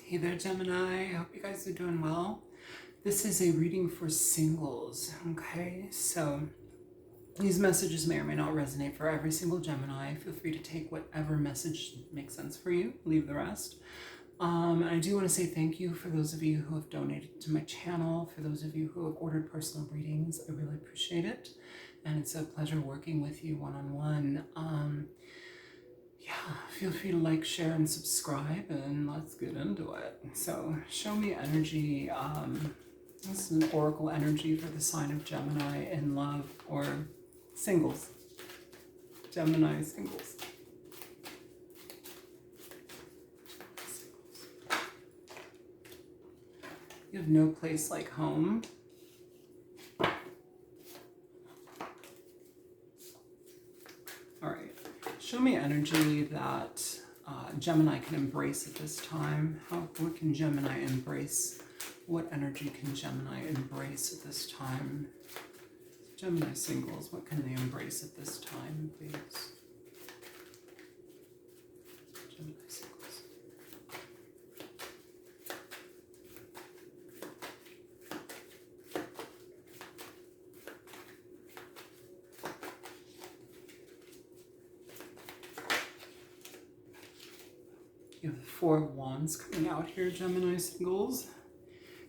Hey there, Gemini. I hope you guys are doing well. This is a reading for singles, okay? So these messages may or may not resonate for every single Gemini. Feel free to take whatever message makes sense for you, leave the rest. And I do want to say thank you for those of you who have donated to my channel, for those of you who have ordered personal readings. I really appreciate it. And it's a pleasure working with you one-on-one. Yeah, feel free to like, share, and subscribe, and let's get into it. So, show me energy. This is an oracle energy for the sign of Gemini in love or singles. Gemini singles. You have no place like home. All right. Show me energy that Gemini can embrace at this time. What can Gemini embrace? What energy can Gemini embrace at this time? Gemini singles, what can they embrace at this time, please? Gemini singles. You have the Four of Wands coming out here, Gemini singles.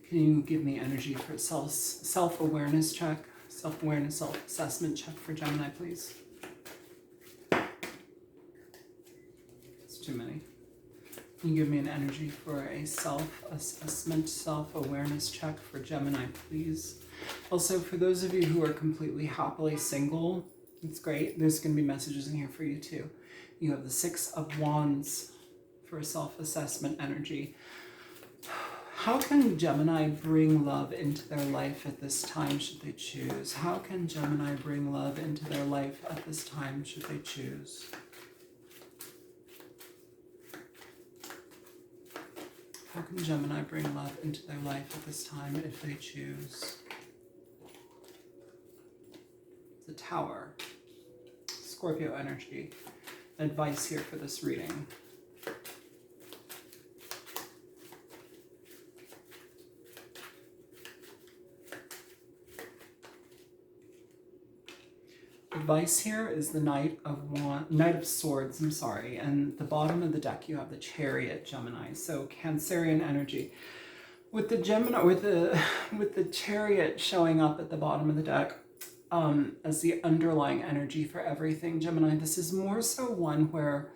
Can you give me energy for self-awareness check, self-awareness, self-assessment check for Gemini, please? It's too many. Can you give me an energy for a self-assessment, self-awareness check for Gemini, please? Also, for those of you who are completely happily single, it's great. There's going to be messages in here for you too. You have the Six of Wands for self-assessment energy. How can Gemini bring love into their life at this time, should they choose? How can Gemini bring love into their life at this time, should they choose? How can Gemini bring love into their life at this time if they choose? The Tower. Scorpio energy. Advice here for this reading. Advice here is the Knight of Swords, and the bottom of the deck you have the Chariot, Gemini. So Cancerian energy. With the Gemini, with the Chariot showing up at the bottom of the deck as the underlying energy for everything, Gemini, this is more so one where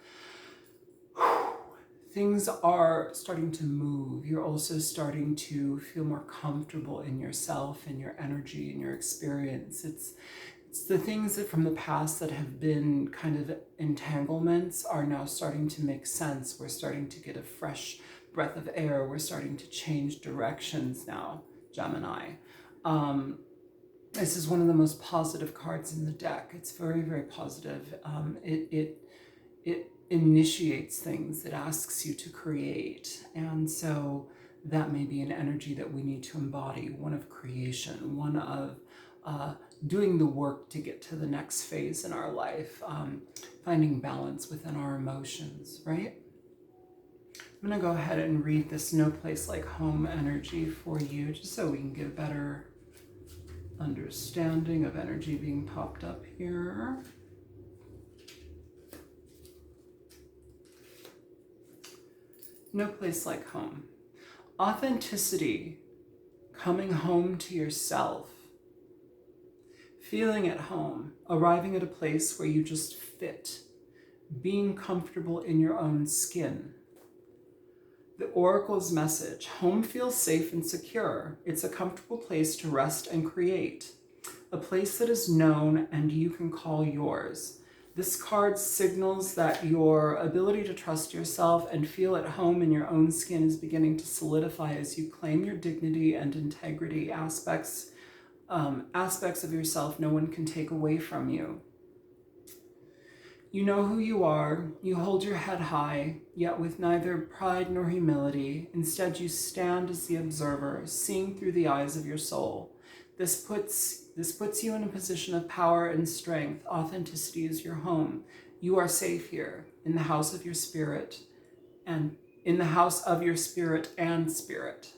things are starting to move. You're also starting to feel more comfortable in yourself and your energy and your experience. It's the things that from the past that have been kind of entanglements are now starting to make sense. We're starting to get a fresh breath of air. We're starting to change directions now, Gemini. This is one of the most positive cards in the deck. It's very, very positive. It initiates things. It asks you to create. And so that may be an energy that we need to embody, one of creation, one of doing the work to get to the next phase in our life, finding balance within our emotions, right? I'm going to go ahead and read this No Place Like Home energy for you, just so we can get a better understanding of energy being popped up here. No place like home. Authenticity, coming home to yourself. Feeling at home, arriving at a place where you just fit, being comfortable in your own skin. The Oracle's message, home feels safe and secure. It's a comfortable place to rest and create, a place that is known and you can call yours. This card signals that your ability to trust yourself and feel at home in your own skin is beginning to solidify as you claim your dignity and integrity, aspects of yourself no one can take away from you. You know who you are. You hold your head high, yet with neither pride nor humility. Instead, you stand as the observer, seeing through the eyes of your soul. This puts you in a position of power and strength. Authenticity is your home. You are safe here in the house of your spirit, and in the house of your spirit and spirit.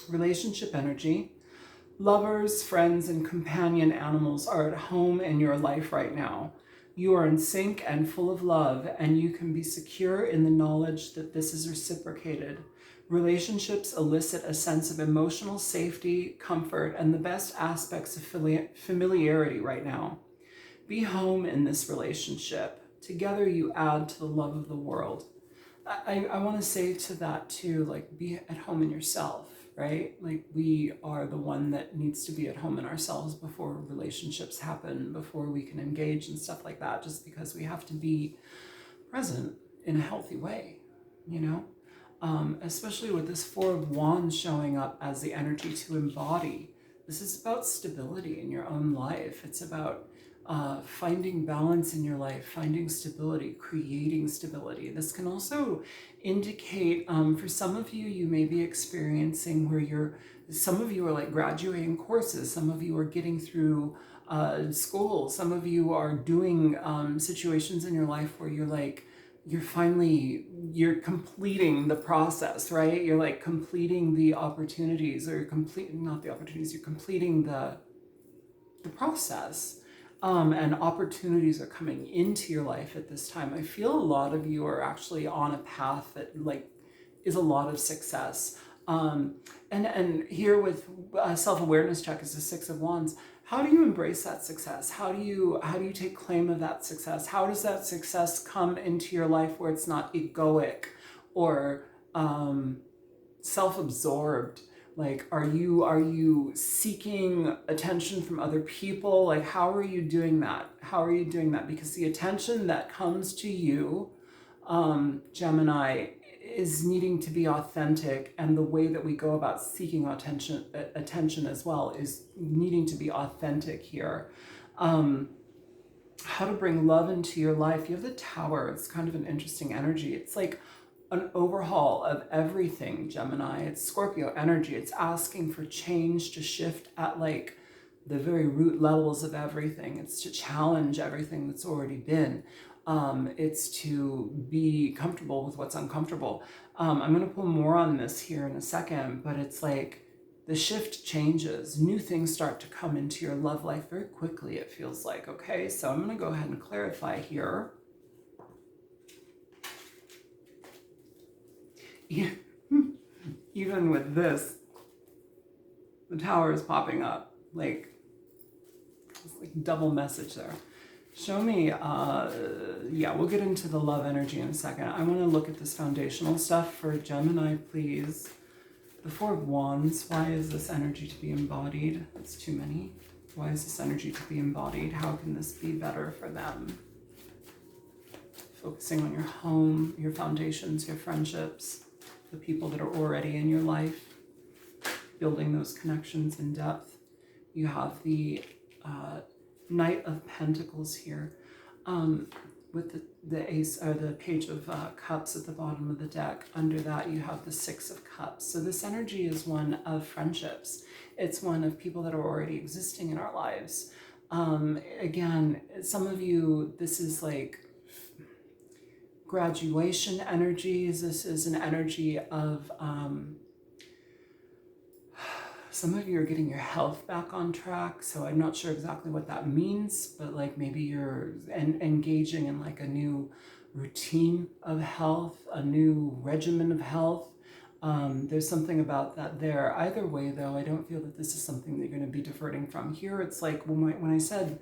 Relationship energy. Lovers, friends, and companion animals are at home in your life right now. You are in sync and full of love, and you can be secure in the knowledge that this is reciprocated. Relationships elicit a sense of emotional safety, comfort, and the best aspects of familiarity right now. Be home in this relationship. Together you add to the love of the world. I want to say to that too, like, be at home in yourself, right? Like, we are the one that needs to be at home in ourselves before relationships happen, before we can engage and stuff like that, just because we have to be present in a healthy way, you know? Especially with this Four of Wands showing up as the energy to embody. This is about stability in your own life. It's about finding balance in your life, finding stability, creating stability. This can also indicate, for some of you, you may be experiencing where some of you are like graduating courses, some of you are getting through school, some of you are doing situations in your life where you're completing the process, right? You're like completing the opportunities, or not the opportunities, you're completing the process. And opportunities are coming into your life at this time. I feel a lot of you are actually on a path that like is a lot of success. And here with self-awareness check is the Six of Wands. How do you embrace that success? How do you take claim of that success? How does that success come into your life where it's not egoic or self-absorbed? Like, are you seeking attention from other people? Like, how are you doing that? How are you doing that? Because the attention that comes to you, Gemini, is needing to be authentic, and the way that we go about seeking attention as well is needing to be authentic here. How to bring love into your life. You have the Tower. It's kind of an interesting energy. It's like an overhaul of everything, Gemini. It's Scorpio energy. It's asking for change, to shift at like the very root levels of everything. It's to challenge everything that's already been. It's to be comfortable with what's uncomfortable. I'm going to pull more on this here in a second, but it's like the shift changes. New things start to come into your love life very quickly, it feels like. Okay, so I'm going to go ahead and clarify here. Even with this, the Tower is popping up. Like, it's like double message there. Show me, yeah, we'll get into the love energy in a second. I want to look at this foundational stuff for Gemini, please. The Four of Wands, why is this energy to be embodied? It's too many. Why is this energy to be embodied? How can this be better for them? Focusing on your home, your foundations, your friendships, the people that are already in your life, building those connections in depth. You have the Knight of Pentacles here, with the Ace, or the Page of Cups at the bottom of the deck. Under that you have the Six of Cups. So this energy is one of friendships. It's one of people that are already existing in our lives. Again, some of you, this is like graduation energies. This is an energy of some of you are getting your health back on track. So I'm not sure exactly what that means, but like maybe you're engaging in like a new routine of health, a new regimen of health. There's something about that there. Either way though, I don't feel that this is something that you're going to be diverting from. Here it's like when I said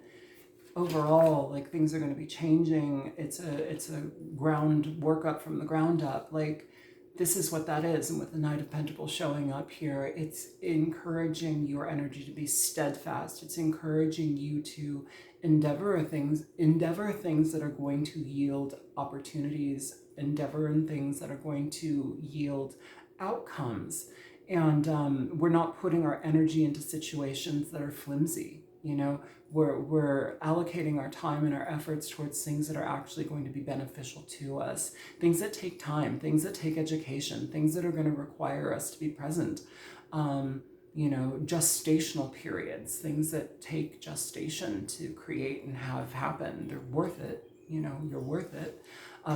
overall, like, things are going to be changing, it's a ground workup from the ground up. Like, this is what that is. And with the Knight of Pentacles showing up here, it's encouraging your energy to be steadfast. It's encouraging you to endeavor things that are going to yield opportunities, endeavor in things that are going to yield outcomes. And we're not putting our energy into situations that are flimsy. You know, we're allocating our time and our efforts towards things that are actually going to be beneficial to us, things that take time, things that take education, things that are going to require us to be present. You know, gestational periods, things that take gestation to create and have happen. They're worth it. You know, you're worth it.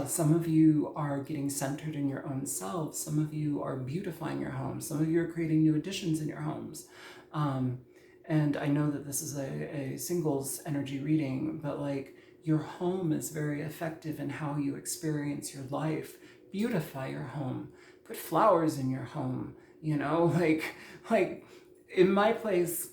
Some of you are getting centered in your own selves. Some of you are beautifying your homes. Some of you are creating new additions in your homes. And I know that this is a singles energy reading, but like your home is very effective in how you experience your life. Beautify your home. Put flowers in your home. You know, like in my place,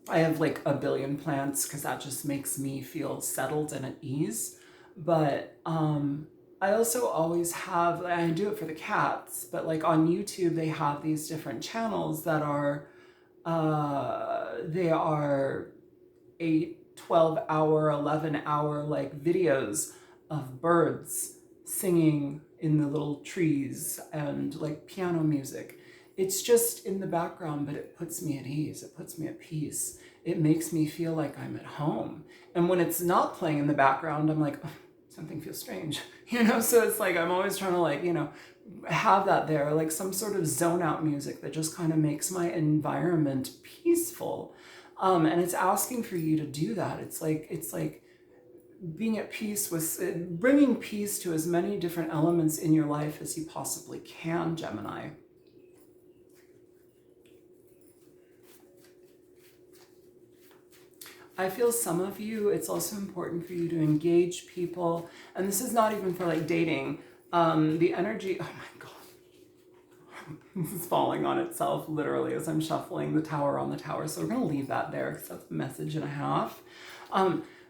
I have like a billion plants because that just makes me feel settled and at ease. But I also always have, I do it for the cats, but like on YouTube, they have these different channels that are, they are 8, 12-hour, 11-hour like videos of birds singing in the little trees and like piano music. It's just in the background, but it puts me at ease. It puts me at peace. It makes me feel like I'm at home. And when it's not playing in the background, I'm like, oh, something feels strange, you know? So it's like, I'm always trying to like, you know, have that there, like some sort of zone out music that just kind of makes my environment peaceful. And it's asking for you to do that. It's like being at peace with, bringing peace to as many different elements in your life as you possibly can, Gemini. I feel some of you, it's also important for you to engage people. And this is not even for like dating. The energy, oh my God. This is falling on itself literally as I'm shuffling the tower on the tower. So we're going to leave that there because that's a message and a half.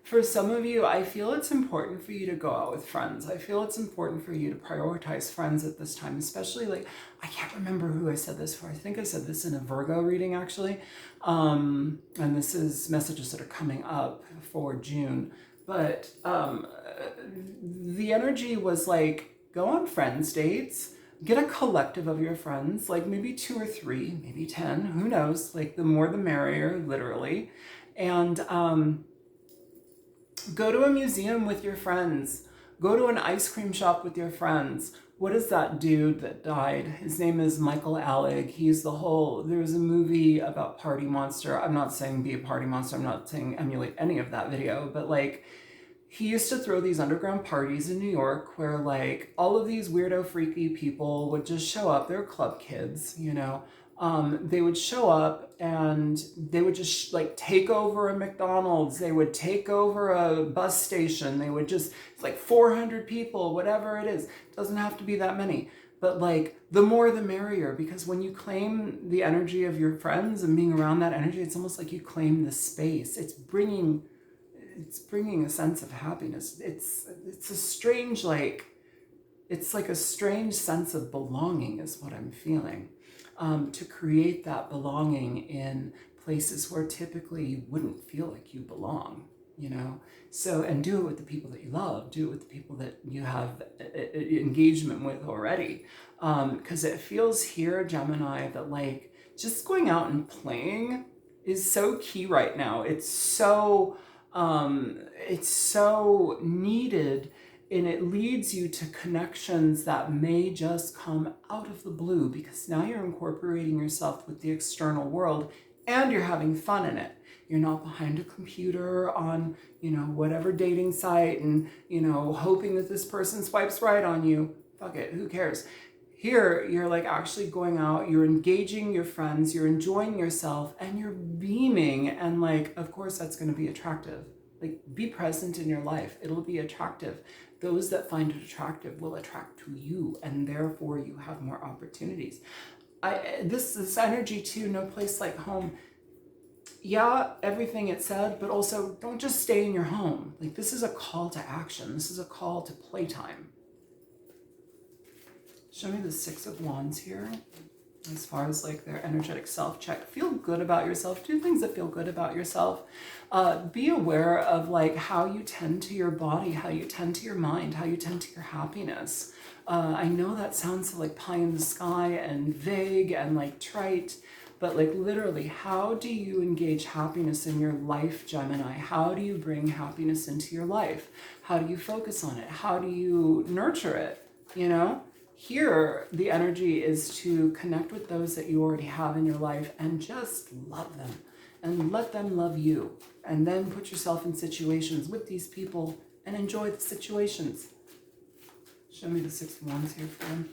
For some of you, I feel it's important for you to go out with friends. I feel it's important for you to prioritize friends at this time, especially like, I can't remember who I said this for. I think I said this in a Virgo reading actually. And this is messages that are coming up for June. But the energy was like, go on friends dates, get a collective of your friends, like maybe 2 or 3, maybe 10, who knows? Like the more the merrier, literally. And go to a museum with your friends. Go to an ice cream shop with your friends. What is that dude that died? His name is Michael Alec. He's the whole, there's a movie about Party Monster. I'm not saying be a party monster. I'm not saying emulate any of that video, but like, he used to throw these underground parties in New York where like all of these weirdo freaky people would just show up. They're club kids, you know. They would show up and they would just like take over a McDonald's. They would take over a bus station. They would just, it's like 400 people, whatever it is. It doesn't have to be that many. But like the more the merrier, because when you claim the energy of your friends and being around that energy, it's almost like you claim the space. It's bringing a sense of happiness. It's a strange, like, it's like a strange sense of belonging is what I'm feeling. To create that belonging in places where typically you wouldn't feel like you belong, you know? So, and do it with the people that you love, do it with the people that you have engagement with already. Because it feels here, Gemini, that like just going out and playing is so key right now. It's so needed, and it leads you to connections that may just come out of the blue because now you're incorporating yourself with the external world and you're having fun in it. You're not behind a computer on, you know, whatever dating site and, you know, hoping that this person swipes right on you. Fuck it, who cares? Here, you're like actually going out, you're engaging your friends, you're enjoying yourself, and you're beaming. And like, of course, that's going to be attractive. Like, be present in your life. It'll be attractive. Those that find it attractive will attract to you, and therefore you have more opportunities. This energy too, no place like home. Yeah, everything it said, but also don't just stay in your home. Like, this is a call to action. This is a call to playtime. Show me the 6 of Wands here. As far as like their energetic self-check, feel good about yourself, do things that feel good about yourself. Be aware of like how you tend to your body, how you tend to your mind, how you tend to your happiness. I know that sounds so like pie in the sky and vague and like trite, but like literally, how do you engage happiness in your life, Gemini? How do you bring happiness into your life? How do you focus on it? How do you nurture it, you know? Here, the energy is to connect with those that you already have in your life and just love them and let them love you. And then put yourself in situations with these people and enjoy the situations. Show me the Six of Wands here for them.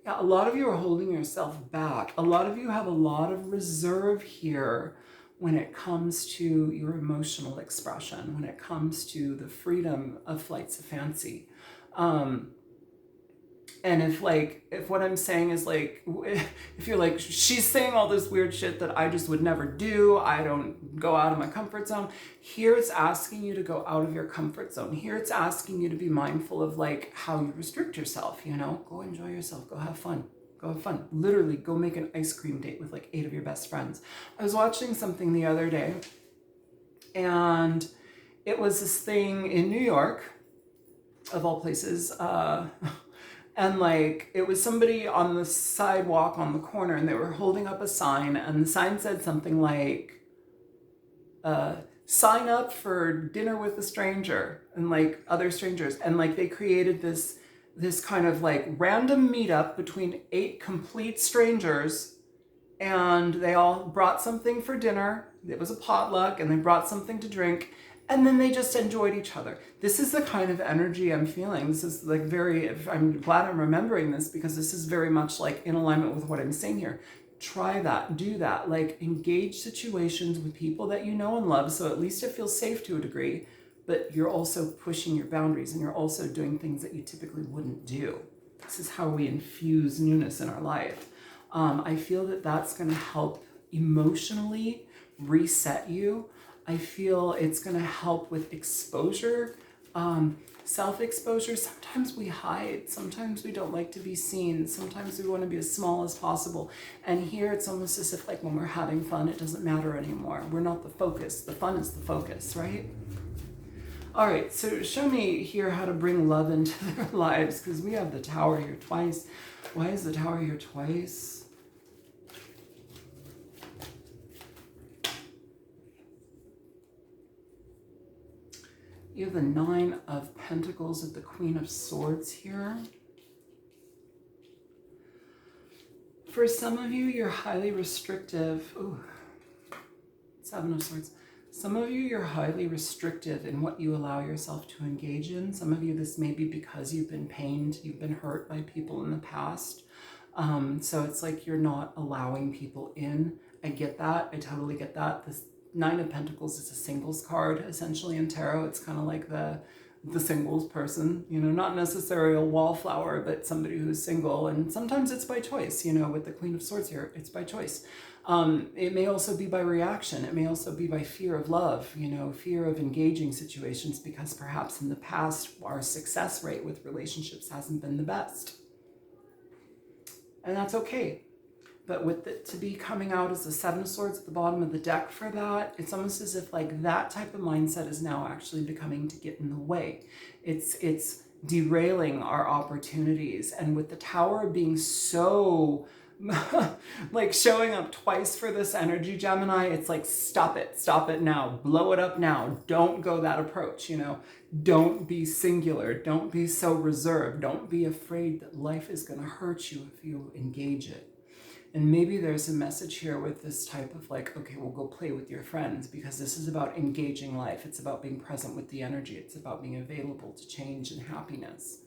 Yeah, a lot of you are holding yourself back. A lot of you have a lot of reserve here when it comes to your emotional expression, when it comes to the freedom of flights of fancy. And if what I'm saying is like, if you're like, she's saying all this weird shit that I just would never do, I don't go out of my comfort zone. Here it's asking you to go out of your comfort zone. Here it's asking you to be mindful of like how you restrict yourself, you know, go enjoy yourself, go have fun. Go have fun. Literally go make an ice cream date with like 8 of your best friends. I was watching something the other day and it was this thing in New York, of all places, and like it was somebody on the sidewalk on the corner and they were holding up a sign and the sign said something like, sign up for dinner with a stranger and like other strangers. And like they created this kind of like random meetup between 8 complete strangers and they all brought something for dinner. It was a potluck and they brought something to drink and then they just enjoyed each other. This is the kind of energy I'm feeling. This is like I'm glad I'm remembering this because this is very much like in alignment with what I'm saying here. Try that, do that, like engage situations with people that you know and love so at least it feels safe to a degree, but you're also pushing your boundaries and you're also doing things that you typically wouldn't do. This is how we infuse newness in our life. I feel that that's going to help emotionally reset you. I feel it's going to help with exposure, self-exposure. Sometimes we hide. Sometimes we don't like to be seen. Sometimes we want to be as small as possible. And here it's almost as if like when we're having fun, it doesn't matter anymore. We're not the focus. The fun is the focus, right? All right, so show me here how to bring love into their lives because we have the Tower here twice. Why is the Tower here twice? You have the 9 of Pentacles with the Queen of Swords here. For some of you, you're highly restrictive. Ooh, 7 of Swords. Some of you, you're highly restrictive in what you allow yourself to engage in. Some of you, this may be because you've been pained, you've been hurt by people in the past. So it's like you're not allowing people in. I get that. I totally get that. This 9 of Pentacles is a singles card, essentially, in tarot. It's kind of like the singles person, you know, not necessarily a wallflower, but somebody who's single. And sometimes it's by choice, you know, with the Queen of Swords here, it's by choice. It may also be by reaction. It may also be by fear of love, you know, fear of engaging situations because perhaps in the past our success rate with relationships hasn't been the best. And that's okay. But with it to be coming out as the 7 of Swords at the bottom of the deck for that, it's almost as if like that type of mindset is now actually becoming to get in the way. It's derailing our opportunities. And with the Tower being so like showing up twice for this energy, Gemini, it's like, stop it now, blow it up now. Don't go that approach, you know, don't be singular. Don't be so reserved. Don't be afraid that life is going to hurt you if you engage it. And maybe there's a message here with this type of like, okay, well, go play with your friends because this is about engaging life. It's about being present with the energy. It's about being available to change and happiness.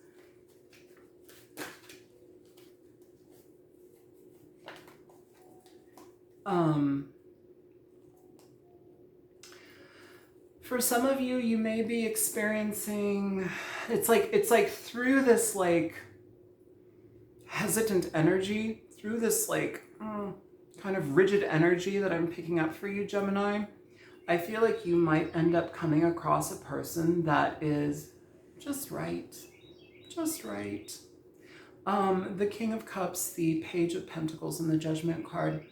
For some of you, you may be experiencing, it's like through this like hesitant energy, through this like kind of rigid energy that I'm picking up for you, Gemini, I feel like you might end up coming across a person that is just right. The King of Cups, the Page of Pentacles, and the Judgment card.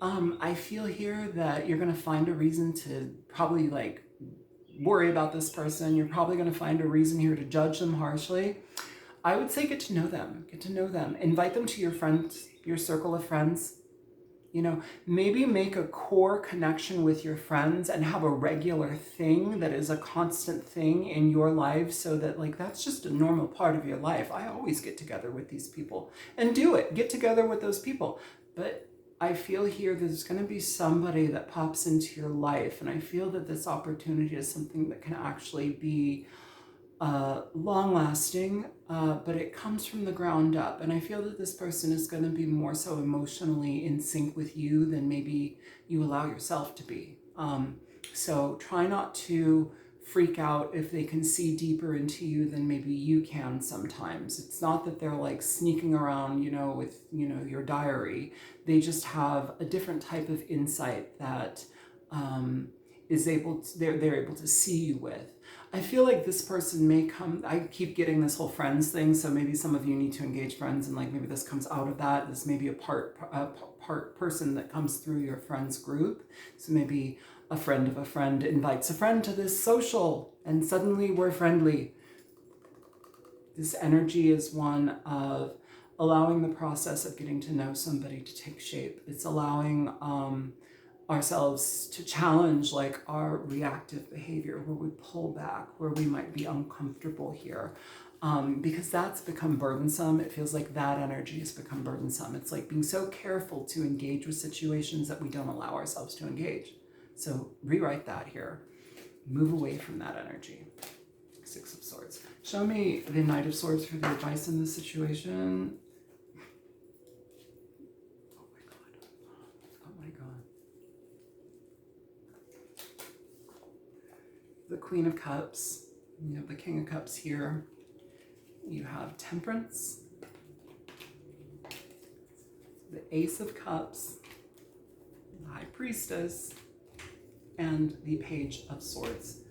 I feel here that you're going to find a reason to probably like worry about this person. You're probably going to find a reason here to judge them harshly. I would say get to know them. Invite them to your friends, your circle of friends. You know, maybe make a core connection with your friends and have a regular thing that is a constant thing in your life so that like that's just a normal part of your life. I always get together with these people and do it. Get together with those people. But I feel here there's going to be somebody that pops into your life, and I feel that this opportunity is something that can actually be long lasting, but it comes from the ground up. And I feel that this person is going to be more so emotionally in sync with you than maybe you allow yourself to be. So try not to freak out if they can see deeper into you than maybe you can sometimes. It's not that they're like sneaking around, with, your diary. They just have a different type of insight that is able to, they're able to see you with. I feel like this person may come, I keep getting this whole friends thing, so maybe some of you need to engage friends, and like maybe this comes out of that. This may be a part person that comes through your friends group. So maybe a friend of a friend invites a friend to this social, and suddenly we're friendly. This energy is one of allowing the process of getting to know somebody to take shape. It's allowing ourselves to challenge like our reactive behavior, where we pull back, where we might be uncomfortable here, because that's become burdensome. It feels like that energy has become burdensome. It's like being so careful to engage with situations that we don't allow ourselves to engage. So rewrite that here. Move away from that energy. Six of Swords. Show me the Knight of Swords for the advice in this situation. The Queen of Cups, you have the King of Cups here, you have Temperance, the Ace of Cups, the High Priestess, and the Page of Swords.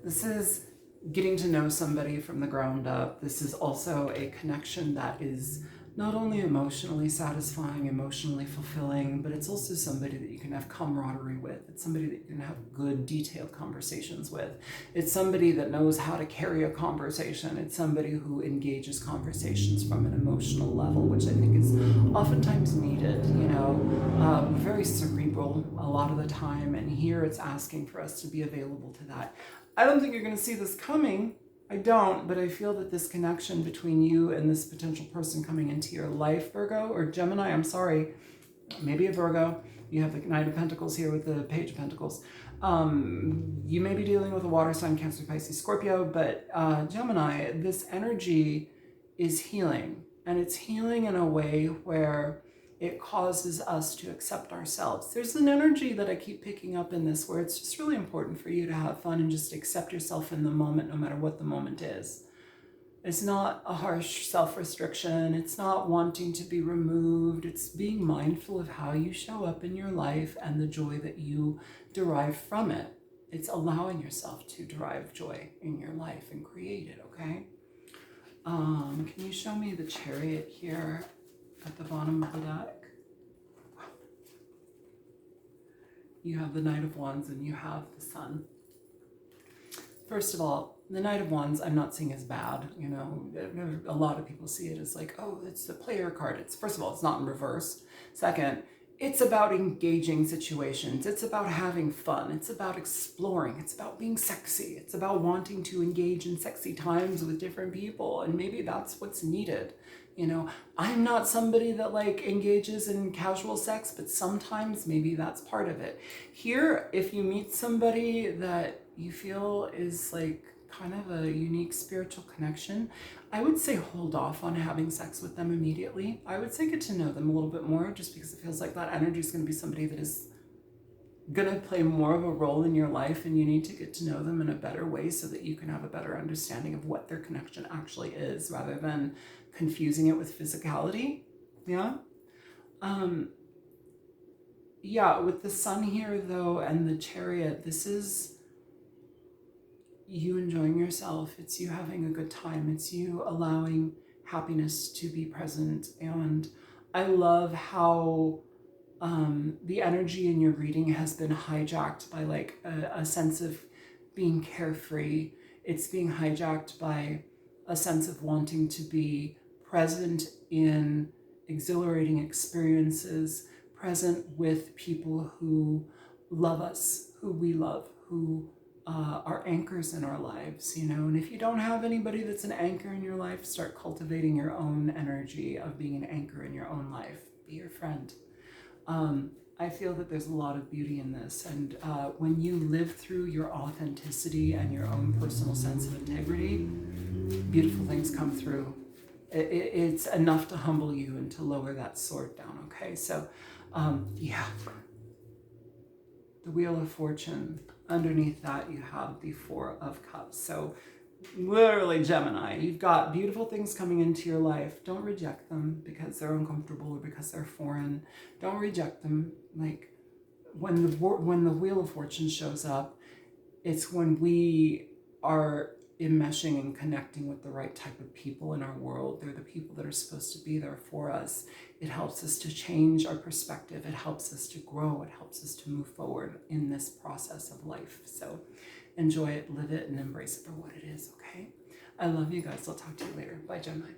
This is getting to know somebody from the ground up. This is also a connection that is not only emotionally satisfying, emotionally fulfilling, but it's also somebody that you can have camaraderie with. It's somebody that you can have good, detailed conversations with. It's somebody that knows how to carry a conversation. It's somebody who engages conversations from an emotional level, which I think is oftentimes needed, very cerebral a lot of the time. And here it's asking for us to be available to that. I don't think you're going to see this coming. I don't, but I feel that this connection between you and this potential person coming into your life, Virgo, or Gemini, I'm sorry, maybe a Virgo. You have the Knight of Pentacles here with the Page of Pentacles. You may be dealing with a water sign, Cancer, Pisces, Scorpio, but Gemini, this energy is healing. And it's healing in a way where it causes us to accept ourselves. There's an energy that I keep picking up in this where it's just really important for you to have fun and just accept yourself in the moment, no matter what the moment is. It's not a harsh self-restriction. It's not wanting to be removed. It's being mindful of how you show up in your life and the joy that you derive from it. It's allowing yourself to derive joy in your life and create it, okay? Can you show me the Chariot here at the bottom of the deck? You have the Knight of Wands and you have the Sun. First of all, the Knight of Wands I'm not seeing as bad. A lot of people see it as like, oh, it's the player card. First of all, it's not in reverse. Second, it's about engaging situations. It's about having fun. It's about exploring. It's about being sexy. It's about wanting to engage in sexy times with different people. And maybe that's what's needed. I'm not somebody that like engages in casual sex, but sometimes maybe that's part of it. Here, if you meet somebody that you feel is like kind of a unique spiritual connection, I would say hold off on having sex with them immediately. I would say get to know them a little bit more, just because it feels like that energy is going to be somebody that is going to play more of a role in your life, and you need to get to know them in a better way so that you can have a better understanding of what their connection actually is, rather than confusing it with physicality. With the Sun here though and the Chariot, this is you enjoying yourself. It's you having a good time. It's you allowing happiness to be present. And I love how the energy in your reading has been hijacked by like a sense of being carefree. It's being hijacked by a sense of wanting to be present in exhilarating experiences, present with people who love us, who we love, who are anchors in our lives, and if you don't have anybody that's an anchor in your life, start cultivating your own energy of being an anchor in your own life. Be your friend. I feel that there's a lot of beauty in this. And when you live through your authenticity and your own personal sense of integrity, beautiful things come through. It's enough to humble you and to lower that sword down, okay? So, yeah. The Wheel of Fortune. Underneath that, you have the Four of Cups. So, literally, Gemini, you've got beautiful things coming into your life. Don't reject them because they're uncomfortable or because they're foreign. Don't reject them. Like, when the Wheel of Fortune shows up, it's when we are enmeshing and connecting with the right type of people in our world. They're the people that are supposed to be there for us. It helps us to change our perspective. It helps us to grow. It helps us to move forward in this process of life. So enjoy it, live it, and embrace it for what it is, okay? I love you guys. I'll talk to you later. Bye, Gemini.